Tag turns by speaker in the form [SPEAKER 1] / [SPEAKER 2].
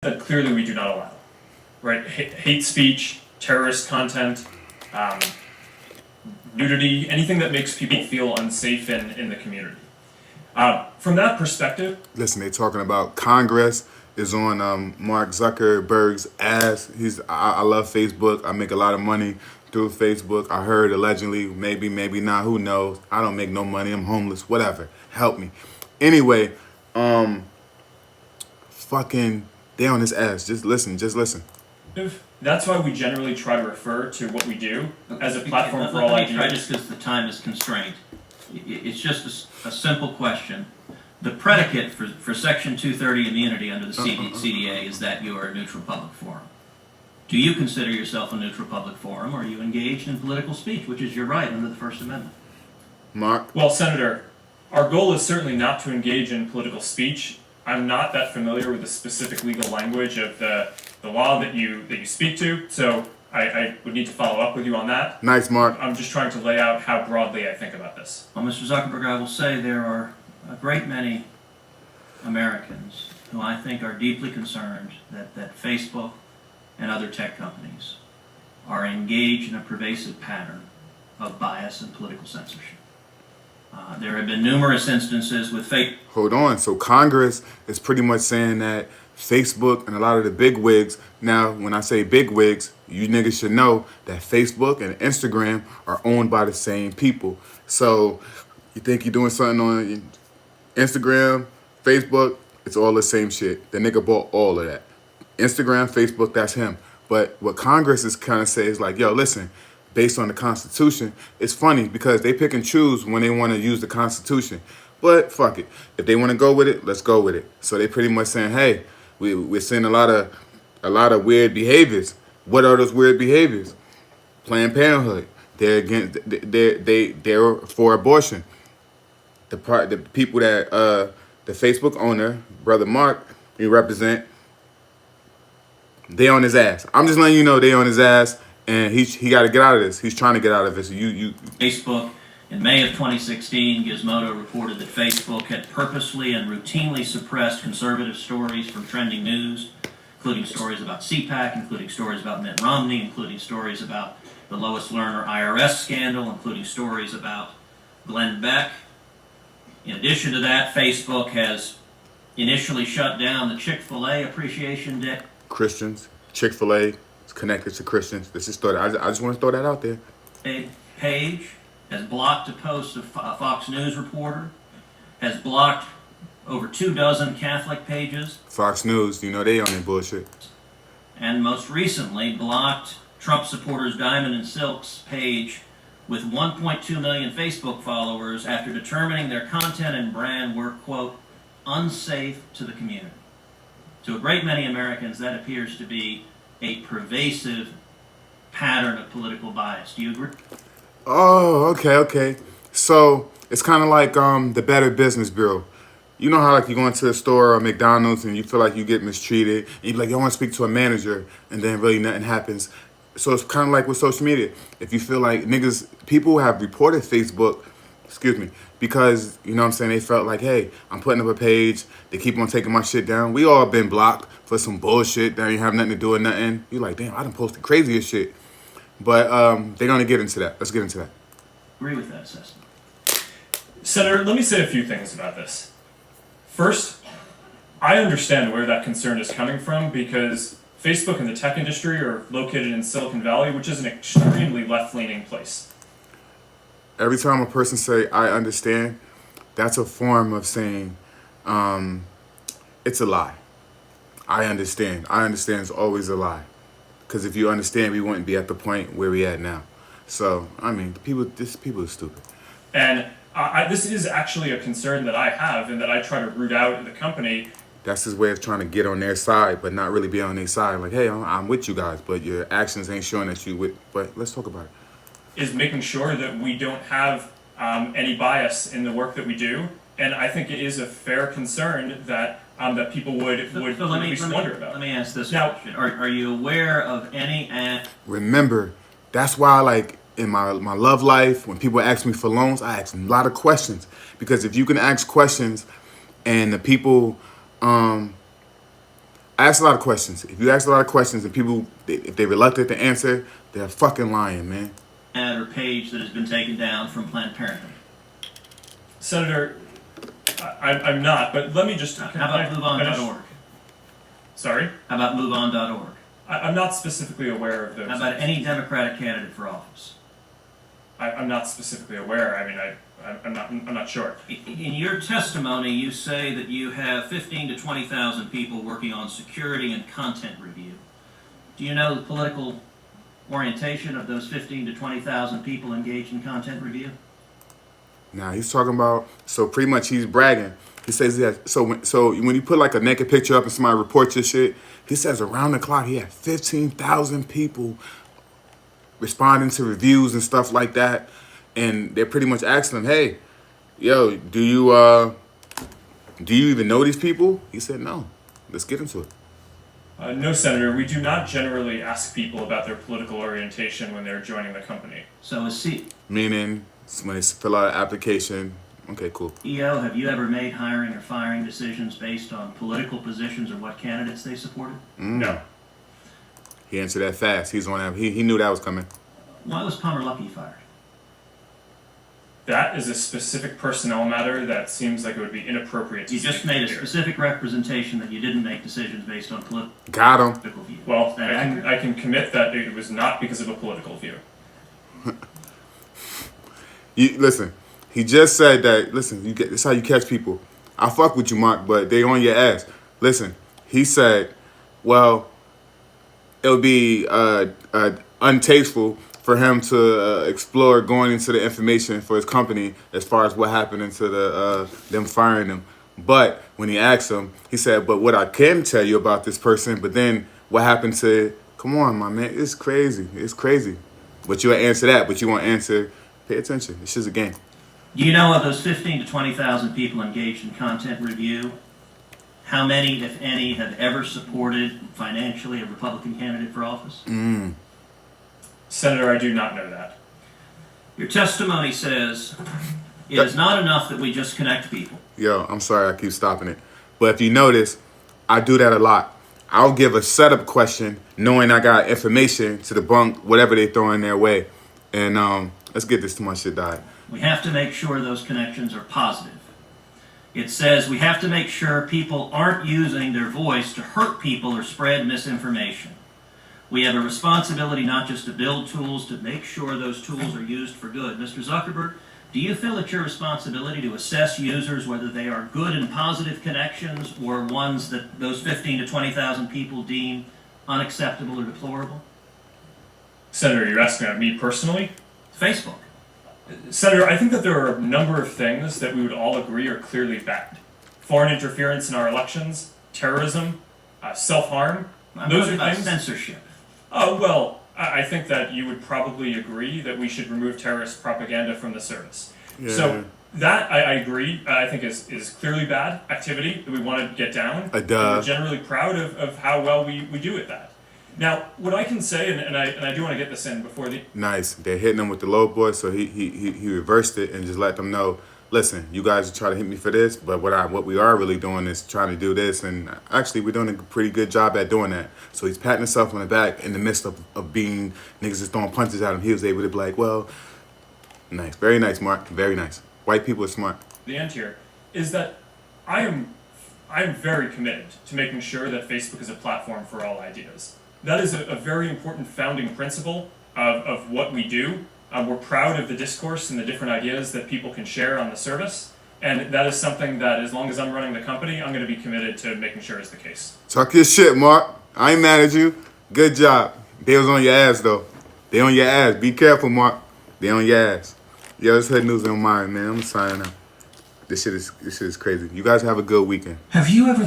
[SPEAKER 1] that clearly we do not allow, right? Hate speech, terrorist content, um, nudity, anything that makes people feel unsafe in the community. From that perspective,
[SPEAKER 2] Listen, they're talking about Congress is on Mark Zuckerberg's ass. I love Facebook. I make a lot of money through Facebook. I heard allegedly, maybe not. Who knows? I don't make no money. I'm homeless. Whatever. Help me. Anyway, fucking, they on his ass. Just listen. Just listen.
[SPEAKER 1] that's why we generally try to refer to what we do as a platform for all
[SPEAKER 3] Let me try,
[SPEAKER 1] ideas.
[SPEAKER 3] just because the time is constrained. It's just a simple question. The predicate for Section 230 immunity under the CDA is that you are a neutral public forum. Do you consider yourself a neutral public forum, or are you engaged in political speech, which is your right under the First Amendment?
[SPEAKER 2] Mark?
[SPEAKER 1] Well, Senator, our goal is certainly not to engage in political speech. I'm not that familiar with the specific legal language of the law that you speak to, so I would need to follow up with you on that.
[SPEAKER 2] Nice, Mark.
[SPEAKER 1] I'm just trying to lay out how broadly I think about this.
[SPEAKER 3] Well, Mr. Zuckerberg, I will say there are a great many Americans who I think are deeply concerned that Facebook and other tech companies are engaged in a pervasive pattern of bias and political censorship. There have been numerous instances with fake.
[SPEAKER 2] Hold on. So Congress is pretty much saying that Facebook and a lot of the big wigs. Now, when I say big wigs, you niggas should know that Facebook and Instagram are owned by the same people. So you think you're doing something on Instagram, Facebook, it's all the same shit. The nigga bought all of that. Instagram, Facebook, that's him. But what Congress is kind of saying is like, yo, listen, based on the Constitution, it's funny because they pick and choose when they want to use the Constitution. But fuck it. If they want to go with it, let's go with it. So they pretty much saying, hey, we're seeing a lot of weird behaviors. What are those weird behaviors? Planned Parenthood. They're for abortion. The people that the Facebook owner, Brother Mark, we represent, they on his ass. I'm just letting you know they on his ass, and he got to get out of this. He's trying to get out of this.
[SPEAKER 3] Facebook. In May of 2016, Gizmodo reported that Facebook had purposely and routinely suppressed conservative stories from trending news, including stories about CPAC, including stories about Mitt Romney, including stories about the Lois Lerner IRS scandal, including stories about Glenn Beck. In addition to that, Facebook has initially shut down the Chick-fil-A Appreciation Day.
[SPEAKER 2] Christians, Chick-fil-A is connected to Christians. I just want to throw that out there.
[SPEAKER 3] Page has blocked a post of a Fox News reporter, has blocked over 24 Catholic pages.
[SPEAKER 2] Fox News, you know they on their bullshit.
[SPEAKER 3] And most recently blocked Trump supporters Diamond and Silk's page with 1.2 million Facebook followers after determining their content and brand were, quote, unsafe to the community. To a great many Americans, that appears to be a pervasive pattern of political bias. Do you agree?
[SPEAKER 2] Oh, okay. So it's kind of like the Better Business Bureau. You know how like you go into a store or McDonald's and you feel like you get mistreated, and you're like, I want to speak to a manager, and then really nothing happens. So it's kind of like with social media. If you feel like people have reported Facebook, because, you know what I'm saying, they felt like, hey, I'm putting up a page, they keep on taking my shit down. We all been blocked for some bullshit that ain't have nothing to do with nothing. You're like, damn, I done posted craziest shit. But they're going to get into that. Let's get into that.
[SPEAKER 3] Agree with that assessment.
[SPEAKER 1] Senator, let me say a few things about this. First, I understand where that concern is coming from because Facebook and the tech industry are located in Silicon Valley, which is an extremely left-leaning place.
[SPEAKER 2] Every time a person say, I understand, that's a form of saying, it's a lie. I understand. I understand is always a lie. Because if you understand, we wouldn't be at the point where we at now. So, I mean, people are stupid.
[SPEAKER 1] And this is actually a concern that I have and that I try to root out in the company.
[SPEAKER 2] That's his way of trying to get on their side, but not really be on their side. Like, hey, I'm with you guys, but your actions ain't showing that you with. But let's talk about it.
[SPEAKER 1] Is making sure that we don't have any bias in the work that we do. And I think it is a fair concern that that people would at least wonder about.
[SPEAKER 3] Let me ask this question. Are you aware of any act?
[SPEAKER 2] Remember, that's why, like, in my love life, when people ask me for loans, I ask them a lot of questions. Because if you can ask questions and the people I ask a lot of questions. If you ask a lot of questions and people, if they're reluctant to answer, they're fucking lying, man.
[SPEAKER 3] Ad or page that has been taken down from Planned Parenthood.
[SPEAKER 1] Senator, I'm not, but let me just.
[SPEAKER 3] How about MoveOn.org?
[SPEAKER 1] Sorry?
[SPEAKER 3] How about MoveOn.org?
[SPEAKER 1] I'm not specifically aware of those.
[SPEAKER 3] How about any Democratic candidate for office?
[SPEAKER 1] I'm not specifically aware. I mean, I'm not sure.
[SPEAKER 3] In your testimony, you say that you have 15 to 20,000 people working on security and content review. Do you know the political orientation of those 15 to 20,000 people engaged in content review?
[SPEAKER 2] Now he's talking about, so pretty much he's bragging. He says he has, so when you put like a naked picture up and somebody reports your shit, he says around the clock he had 15,000 people responding to reviews and stuff like that, and they're pretty much asking him, "Hey, yo, do you even know these people?" He said, "No." Let's get into it.
[SPEAKER 1] No, Senator, we do not generally ask people about their political orientation when they're joining the company.
[SPEAKER 3] So as
[SPEAKER 2] Meaning when they fill out an application. Okay, cool.
[SPEAKER 3] CEO, have you ever made hiring or firing decisions based on political positions or what candidates they supported?
[SPEAKER 1] No.
[SPEAKER 2] He answered that fast. He's on that. He knew that was coming.
[SPEAKER 3] Why was Palmer Luckey fired?
[SPEAKER 1] That is a specific personnel matter that seems like it would be inappropriate to
[SPEAKER 3] You just
[SPEAKER 1] speak
[SPEAKER 3] made a
[SPEAKER 1] here.
[SPEAKER 3] specific representation that you didn't make decisions based on
[SPEAKER 2] Got him.
[SPEAKER 3] political view.
[SPEAKER 1] Well,
[SPEAKER 3] Is that accurate?
[SPEAKER 1] I can commit that it was not because of a political view.
[SPEAKER 2] Listen, he just said that. Listen, that's how you catch people. I fuck with you, Mark, but they on your ass. Listen, he said, well, it would be untasteful for him to explore going into the information for his company as far as what happened into them firing him. But when he asked him, he said, but what I can tell you about this person, but then what happened to, come on, my man, it's crazy. It's crazy. But you'll answer that, but you won't answer, pay attention. It's just a game.
[SPEAKER 3] Do you know of those 15 to 20,000 people engaged in content review, how many, if any, have ever supported financially a Republican candidate for office?
[SPEAKER 1] Senator, I do not know that.
[SPEAKER 3] Your testimony says it is not enough that we just connect people.
[SPEAKER 2] Yo, I'm sorry I keep stopping it. But if you notice, I do that a lot. I'll give a setup question knowing I got information to debunk whatever they throw in their way. And let's get this to my shit died.
[SPEAKER 3] We have to make sure those connections are positive. It says we have to make sure people aren't using their voice to hurt people or spread misinformation. We have a responsibility not just to build tools, to make sure those tools are used for good. Mr. Zuckerberg, do you feel it's your responsibility to assess users whether they are good and positive connections or ones that those 15 to 20,000 people deem unacceptable or deplorable?
[SPEAKER 1] Senator, you're asking about me personally?
[SPEAKER 3] Facebook.
[SPEAKER 1] Senator, I think that there are a number of things that we would all agree are clearly bad. Foreign interference in our elections, terrorism, self-harm.
[SPEAKER 3] I'm
[SPEAKER 1] Those
[SPEAKER 3] talking
[SPEAKER 1] are
[SPEAKER 3] about
[SPEAKER 1] things.
[SPEAKER 3] censorship.
[SPEAKER 1] Well, I think that you would probably agree that we should remove terrorist propaganda from the service.
[SPEAKER 2] Yeah.
[SPEAKER 1] So that, I agree, I think is clearly bad activity that we want to get down. We're generally proud of how well we do at that. Now, what I can say, and I do want to get this in before the...
[SPEAKER 2] Nice. They're hitting him with the low boy, so he reversed it and just let them know, listen, you guys try to hit me for this, but what we are really doing is trying to do this, and actually we're doing a pretty good job at doing that. So he's patting himself on the back in the midst of being niggas just throwing punches at him. He was able to be like, well, nice. Very nice, Mark. Very nice. White people are smart.
[SPEAKER 1] The end here is that I am very committed to making sure that Facebook is a platform for all ideas. That is a very important founding principle of what we do. We're proud of the discourse and the different ideas that people can share on the service. And that is something that, as long as I'm running the company, I'm going to be committed to making sure is the case.
[SPEAKER 2] Talk your shit, Mark. I ain't mad at you. Good job. They was on your ass, though. They on your ass. Be careful, Mark. They on your ass. Yo, this Hood News on mine, man. I'm signing out. This shit is crazy. You guys have a good weekend.
[SPEAKER 3] Have you ever